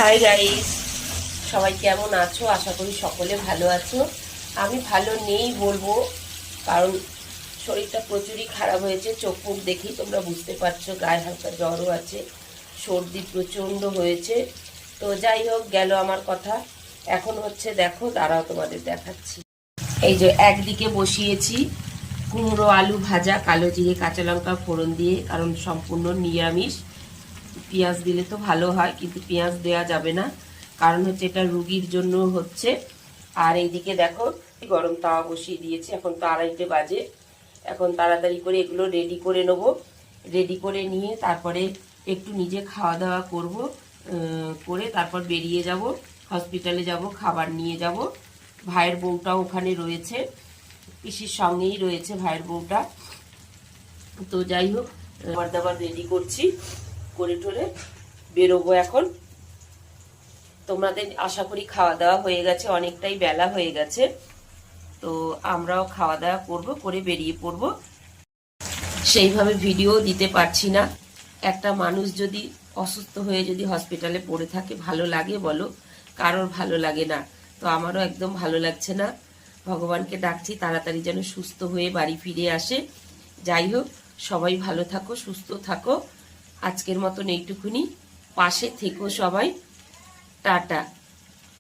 Hi guys, সবাই কেমন আছো? আশা করি সকলে ভালো আছো। আমি ভালো নেই বলবো, কারণ শরীরটা প্রচুরই খারাপ হয়েছে। চোখ মুখ দেখেই তোমরা বুঝতে পারছো, গায়ে হালকা জ্বরও আছে, সর্দি প্রচণ্ড হয়েছে। তো যাই হোক, গেল আমার কথা। এখন হচ্ছে দেখো, দাঁড়াও তোমাদের দেখাচ্ছি। এই যে একদিকে বসিয়েছি কুমড়ো আলু ভাজা, কালো জিরে কাঁচা লঙ্কা ফোড়ন দিয়ে, কারণ সম্পূর্ণ নিরামিষ। পেঁয়াজ দিলে তো ভালো হয়, কিন্তু পেঁয়াজ দেওয়া যাবে না, কারণ হচ্ছে এটা রুগীর জন্য হচ্ছে। আর এইদিকে দেখো, গরম তাওয়া বসিয়ে দিয়েছি। এখন তো 2:30 বাজে। এখন তাড়াতাড়ি করে এগুলো রেডি করে নেবো। রেডি করে নিয়ে তারপরে একটু নিজে খাওয়া দাওয়া করব, করে তারপর বেরিয়ে যাব, হসপিটালে যাব, খাবার নিয়ে যাব। ভাইয়ের বউটাও ওখানে রয়েছে, পিসির সঙ্গেই রয়েছে ভাইয়ের বউটা। তো যাই হোক, খাবার দাবার রেডি করছি, করে টোরে বেরোবো এখন। তোমাদের আশা করি খাওয়া দাওয়া হয়ে গেছে, অনেকটাই বেলা হয়ে গেছে। তো আমরাও খাওয়া দাওয়া করবো, করে বেরিয়ে পড়বো। সেইভাবে ভিডিও দিতে পারছি না। একটা মানুষ যদি অসুস্থ হয়ে যদি হসপিটালে পড়ে থাকে, ভালো লাগে বলো? কারোর ভালো লাগে না। তো আমারও একদম ভালো লাগছে না। ভগবানকে ডাকছি তাড়াতাড়ি যেন সুস্থ হয়ে বাড়ি ফিরে আসে। যাই হোক, সবাই ভালো থাকো, সুস্থ থাকো। আজকের মতন এইটুকুনি। পাশে থেকো সবাই। টাটা।